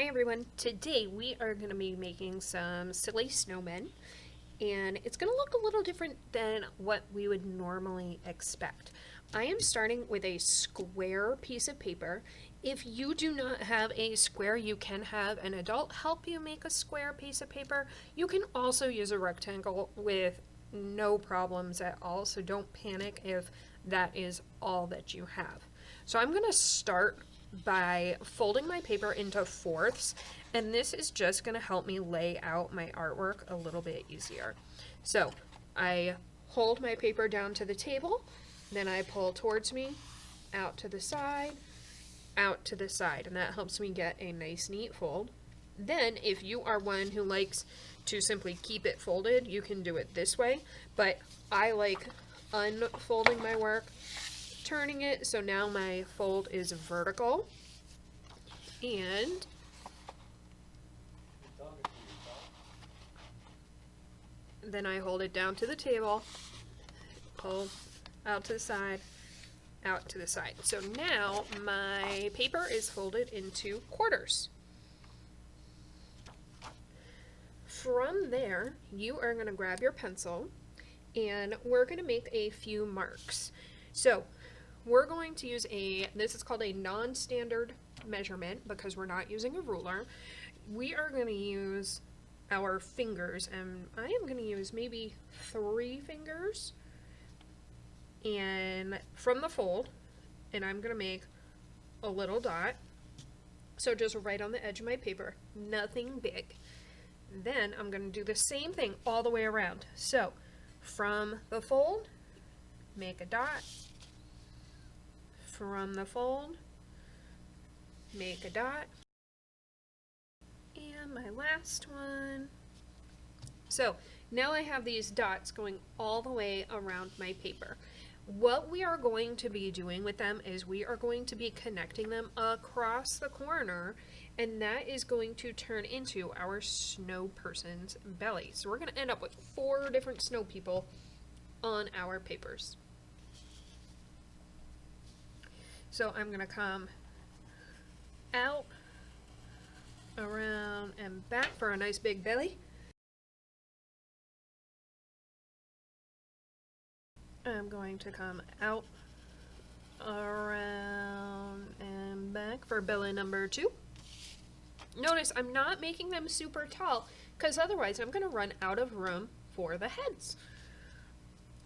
Hi everyone, today we are going to be making some silly snowmen, and it's going to look a little different than what we would normally expect. I am starting with a square piece of paper. If you do not have a square, you can have an adult help you make a square piece of paper. You can also use a rectangle with no problems at all, so don't panic if that is all that you have. So I'm going to start by folding my paper into fourths, and this is just going to help me lay out my artwork a little bit easier. So I hold my paper down to the table, then I pull towards me, out to the side, out to the side, and that helps me get a nice neat fold. Then if you are one who likes to simply keep it folded, you can do it this way, but I like unfolding my work, turning it so now my fold is vertical, and then I hold it down to the table, pull out to the side, out to the side. So now my paper is folded into quarters. From there, you are going to grab your pencil and we're going to make a few marks. So we're going to use this is called a non-standard measurement because we're not using a ruler. We are going to use our fingers, and I am going to use maybe 3 fingers and from the fold, and I'm going to make a little dot. So just right on the edge of my paper, nothing big. Then I'm going to do the same thing all the way around. So from the fold, make a dot. From the fold, make a dot, and my last one. So now I have these dots going all the way around my paper. What we are going to be doing with them is we are going to be connecting them across the corner, and that is going to turn into our snow person's belly. So we're going to end up with 4 different snow people on our papers. So I'm going to come out, around, and back for a nice big belly. I'm going to come out, around, and back for belly number 2. Notice I'm not making them super tall because otherwise I'm going to run out of room for the heads.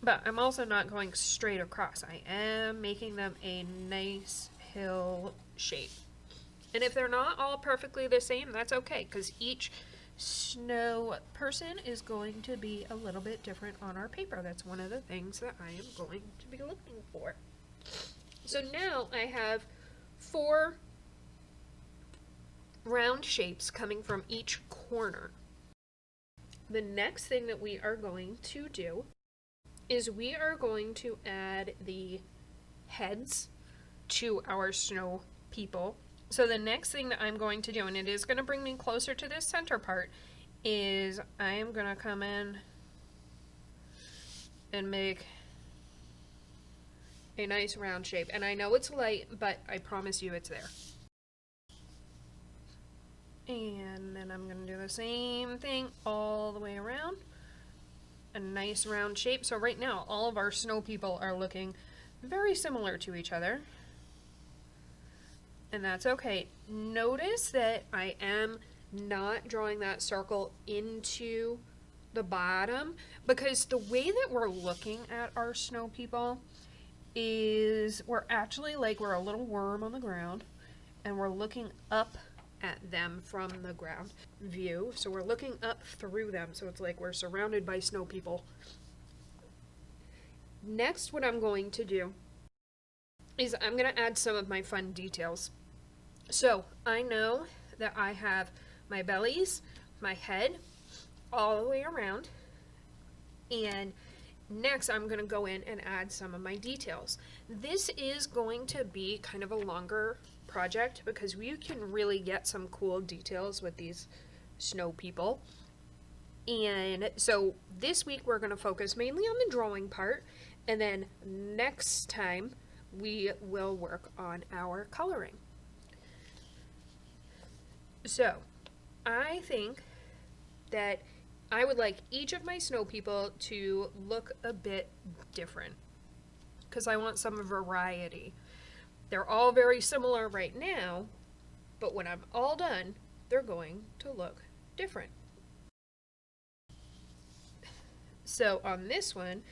But I'm also not going straight across. I am making them a nice hill shape. And if they're not all perfectly the same, that's okay, because each snow person is going to be a little bit different on our paper. That's one of the things that I am going to be looking for. So now I have 4 round shapes coming from each corner. The next thing that we are going to do is we are going to add the heads to our snow people. So the next thing that I'm going to do, and it is going to bring me closer to this center part, is I am going to come in and make a nice round shape. And I know it's light, but I promise you it's there. And then I'm going to do the same thing all the way around. A nice round shape. So right now all of our snow people are looking very similar to each other, and that's okay. Notice that I am not drawing that circle into the bottom because the way that we're looking at our snow people is we're actually like we're a little worm on the ground and we're looking up at them from the ground view. So we're looking up through them, so it's like we're surrounded by snow people. Next, what I'm going to do is I'm going to add some of my fun details. So I know that I have my bellies, my head, all the way around, and next I'm going to go in and add some of my details. This is going to be kind of a longer project because we can really get some cool details with these snow people. And so this week we're going to focus mainly on the drawing part, and then next time we will work on our coloring. So, I think that I would like each of my snow people to look a bit different because I want some variety. They're all very similar right now, but when I'm all done, they're going to look different. So on this one,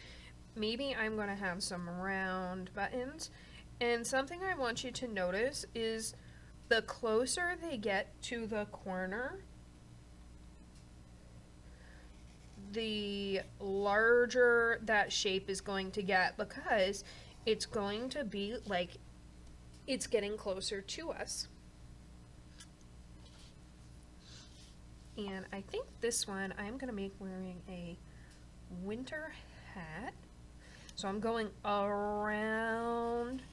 maybe I'm going to have some round buttons. And something I want you to notice is the closer they get to the corner, the larger that shape is going to get because it's going to be like it's getting closer to us. And I think this one I'm going to make wearing a winter hat. So I'm going around.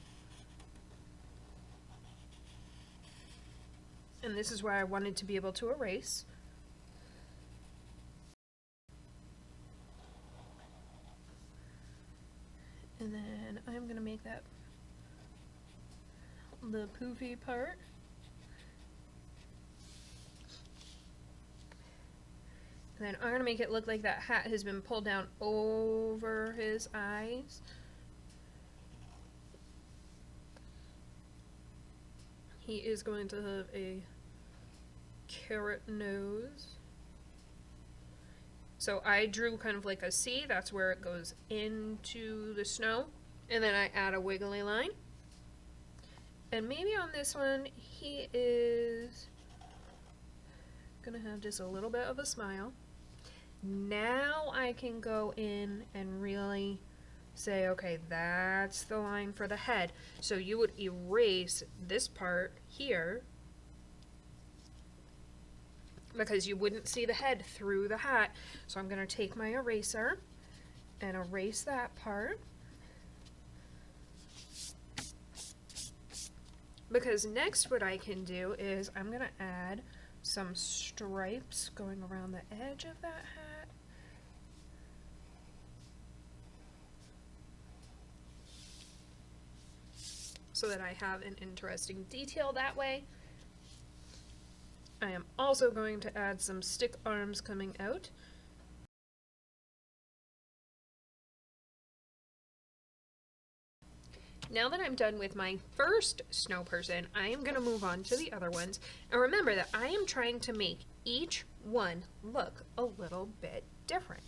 And this is where I wanted to be able to erase. And then I'm going to make that the poofy part. And then I'm going to make it look like that hat has been pulled down over his eyes. He is going to have a carrot nose. So I drew kind of like a C, that's where it goes into the snow. And then I add a wiggly line. And maybe on this one, he is gonna have just a little bit of a smile. Now I can go in and really say, okay, that's the line for the head. So you would erase this part here because you wouldn't see the head through the hat. So I'm going to take my eraser and erase that part. Because next what I can do is I'm going to add some stripes going around the edge of that hat. So that I have an interesting detail that way. I am also going to add some stick arms coming out. Now that I'm done with my first snow person, I am going to move on to the other ones. And remember that I am trying to make each one look a little bit different.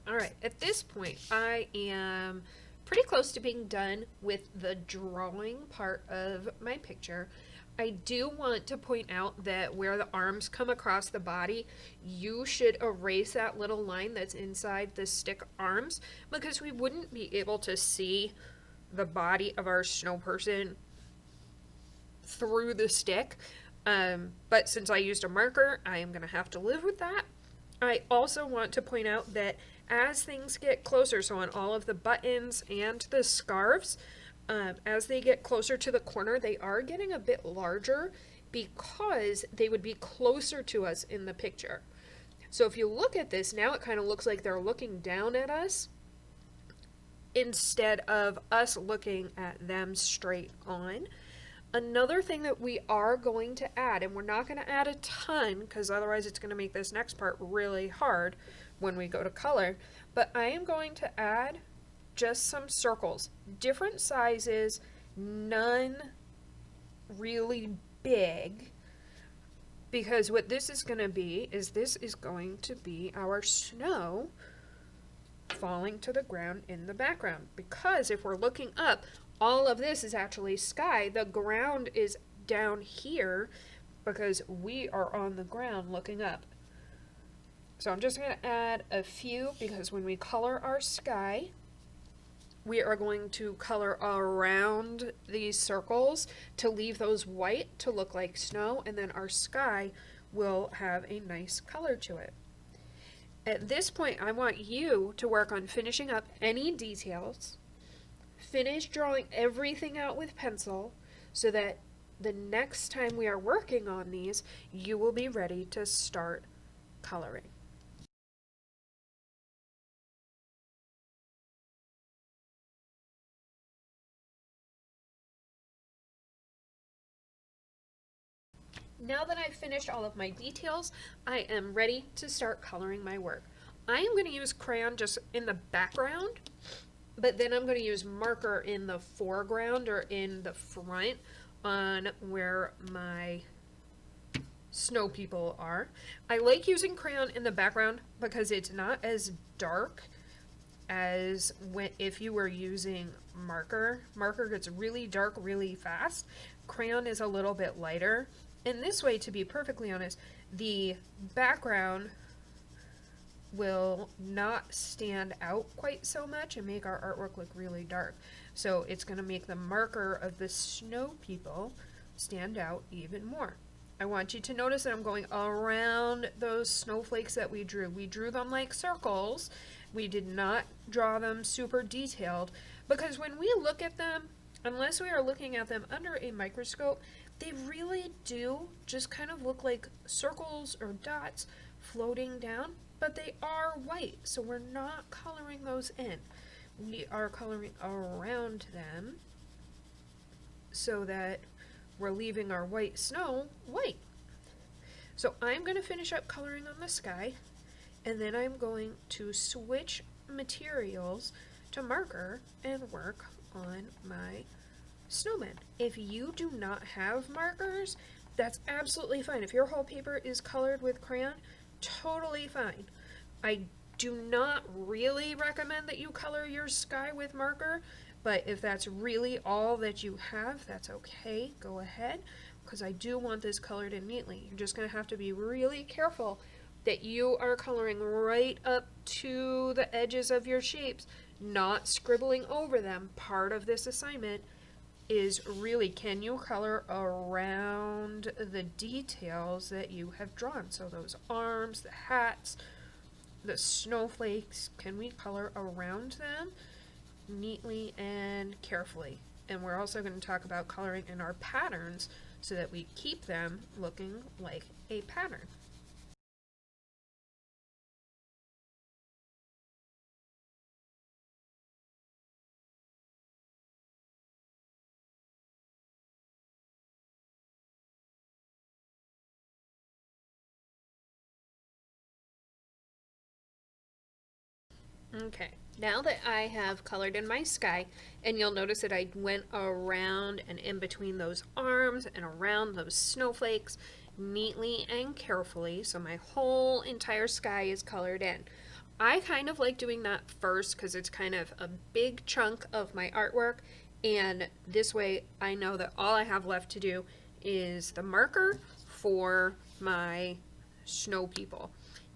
Alright, at this point I am pretty close to being done with the drawing part of my picture. I do want to point out that where the arms come across the body, you should erase that little line that's inside the stick arms because we wouldn't be able to see the body of our snow person through the stick. But since I used a marker, I am going to have to live with that. I also want to point out that as things get closer, so on all of the buttons and the scarves, as they get closer to the corner, they are getting a bit larger because they would be closer to us in the picture. So if you look at this, now it kind of looks like they're looking down at us instead of us looking at them straight on. Another thing that we are going to add, and we're not going to add a ton because otherwise it's going to make this next part really hard when we go to color, but I am going to add just some circles, different sizes, none really big, because what this is going to be is this is going to be our snow falling to the ground in the background. Because if we're looking up, all of this is actually sky. The ground is down here because we are on the ground looking up. So I'm just going to add a few, because when we color our sky, we are going to color around these circles to leave those white to look like snow, and then our sky will have a nice color to it. At this point, I want you to work on finishing up any details, finish drawing everything out with pencil, so that the next time we are working on these, you will be ready to start coloring. Now that I've finished all of my details, I am ready to start coloring my work. I am going to use crayon just in the background, but then I'm going to use marker in the foreground or in the front on where my snow people are. I like using crayon in the background because it's not as dark as if you were using marker. Marker gets really dark really fast. Crayon is a little bit lighter. In this way, to be perfectly honest, the background will not stand out quite so much and make our artwork look really dark. So it's going to make the marker of the snow people stand out even more. I want you to notice that I'm going around those snowflakes that we drew. We drew them like circles. We did not draw them super detailed, because when we look at them, unless we are looking at them under a microscope, they really do just kind of look like circles or dots floating down, but they are white, so we're not coloring those in. We are coloring around them so that we're leaving our white snow white. So I'm going to finish up coloring on the sky, and then I'm going to switch materials to marker and work on my snowmen. If you do not have markers, that's absolutely fine. If your whole paper is colored with crayon, totally fine. I do not really recommend that you color your sky with marker, but if that's really all that you have, that's okay. Go ahead, because I do want this colored in neatly. You're just going to have to be really careful that you are coloring right up to the edges of your shapes, not scribbling over them. Part of this assignment is really, can you color around the details that you have drawn? So those arms, the hats, the snowflakes, can we color around them neatly and carefully? And we're also going to talk about coloring in our patterns so that we keep them looking like a pattern. Okay, now that I have colored in my sky, and you'll notice that I went around and in between those arms and around those snowflakes neatly and carefully, so my whole entire sky is colored in. I kind of like doing that first because it's kind of a big chunk of my artwork, and this way I know that all I have left to do is the marker for my snow people.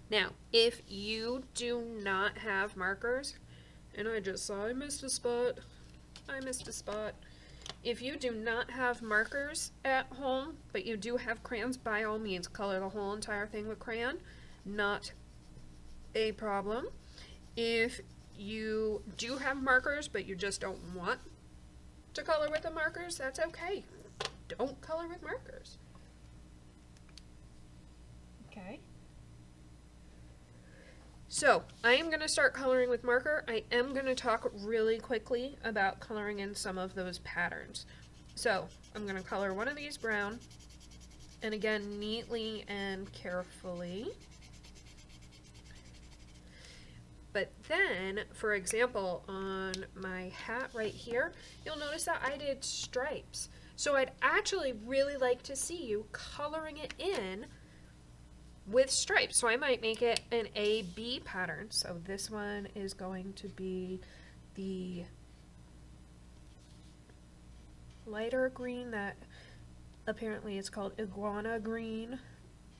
Now, if you do not have markers, and I just saw I missed a spot. If you do not have markers at home, but you do have crayons, by all means, color the whole entire thing with crayon. Not a problem. If you do have markers, but you just don't want to color with the markers, that's okay. Don't color with markers. Okay. So, I am going to start coloring with marker. I am going to talk really quickly about coloring in some of those patterns. So, I'm going to color one of these brown, and again, neatly and carefully. But then, for example, on my hat right here, you'll notice that I did stripes. So I'd actually really like to see you coloring it in with stripes. So I might make it an A-B pattern. So this one is going to be the lighter green that apparently it's called iguana green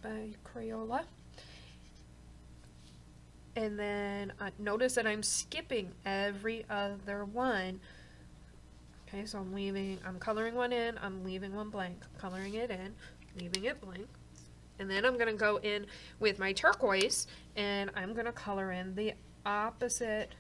by Crayola. And then notice that I'm skipping every other one. Okay, so I'm coloring one in, I'm leaving one blank, coloring it in, leaving it blank. And then I'm gonna go in with my turquoise and I'm gonna color in the opposite.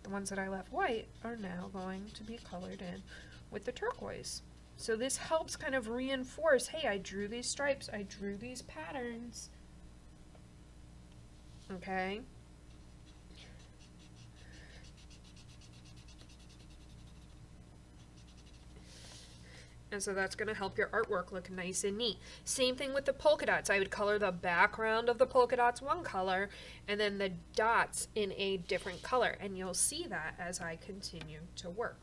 The ones that I left white are now going to be colored in with the turquoise. So this helps kind of reinforce, hey, I drew these stripes, I drew these patterns. Okay. And so that's going to help your artwork look nice and neat. Same thing with the polka dots. I would color the background of the polka dots one color and then the dots in a different color. And you'll see that as I continue to work.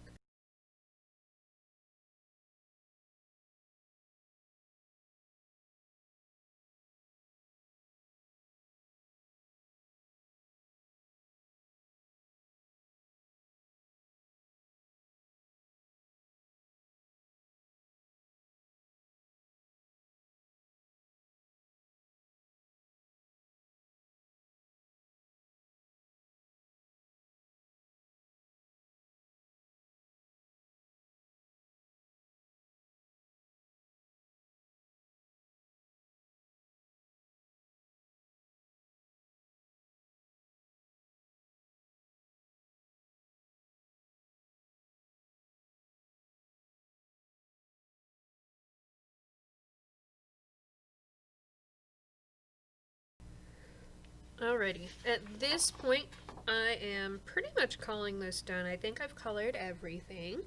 Alrighty, at this point I am pretty much calling this done. I think I've colored everything.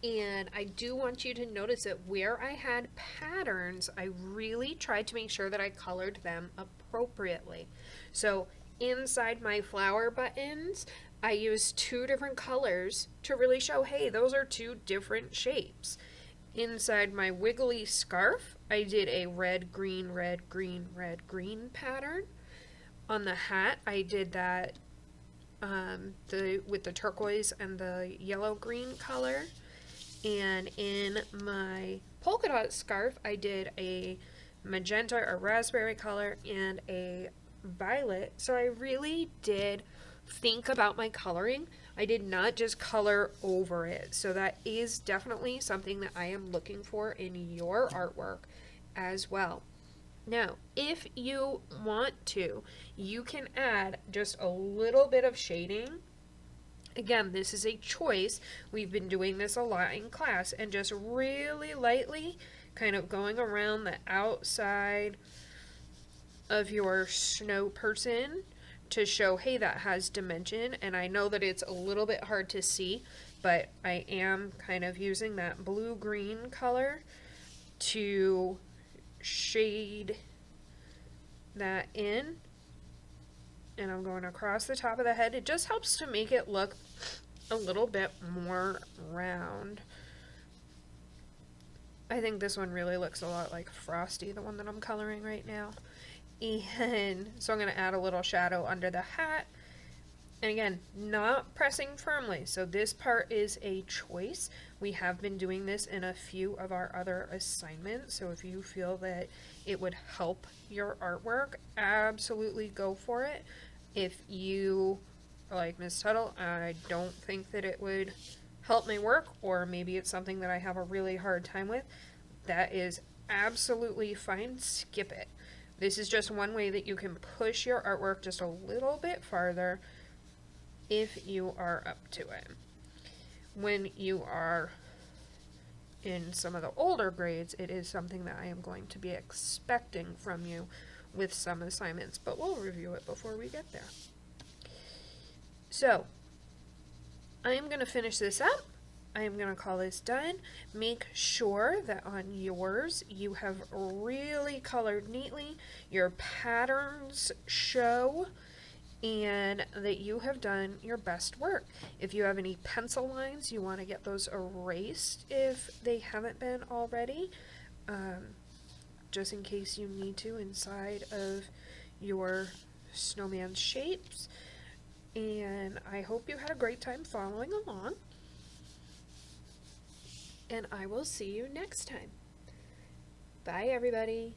And I do want you to notice that where I had patterns, I really tried to make sure that I colored them appropriately. So inside my flower buttons, I used two different colors to really show, hey, those are two different shapes. Inside my wiggly scarf, I did a red, green, red, green, red, green pattern. On the hat, I did that with the turquoise and the yellow-green color. And in my polka dot scarf, I did a magenta or raspberry color and a violet. So I really did think about my coloring. I did not just color over it. So that is definitely something that I am looking for in your artwork as well. Now, if you want to, you can add just a little bit of shading. Again, this is a choice. We've been doing this a lot in class and just really lightly kind of going around the outside of your snow person to show, hey, that has dimension. And I know that it's a little bit hard to see, but I am kind of using that blue-green color to shade that in, and I'm going across the top of the head. It just helps to make it look a little bit more round. I think this one really looks a lot like Frosty, the one that I'm coloring right now. And so I'm going to add a little shadow under the hat. And again, not pressing firmly. So this part is a choice. We have been doing this in a few of our other assignments. So if you feel that it would help your artwork, absolutely go for it. If you are like, Ms. Tuttle, I don't think that it would help my work, or maybe it's something that I have a really hard time with, that is absolutely fine. Skip it. This is just one way that you can push your artwork just a little bit farther if you are up to it. When you are in some of the older grades, it is something that I am going to be expecting from you with some assignments, but we'll review it before we get there. So, I am going to finish this up. I am going to call this done. Make sure that on yours you have really colored neatly. Your patterns show, and that you have done your best work. If you have any pencil lines, you want to get those erased if they haven't been already, just in case you need to inside of your snowman shapes. And I hope you had a great time following along. And I will see you next time. Bye, everybody.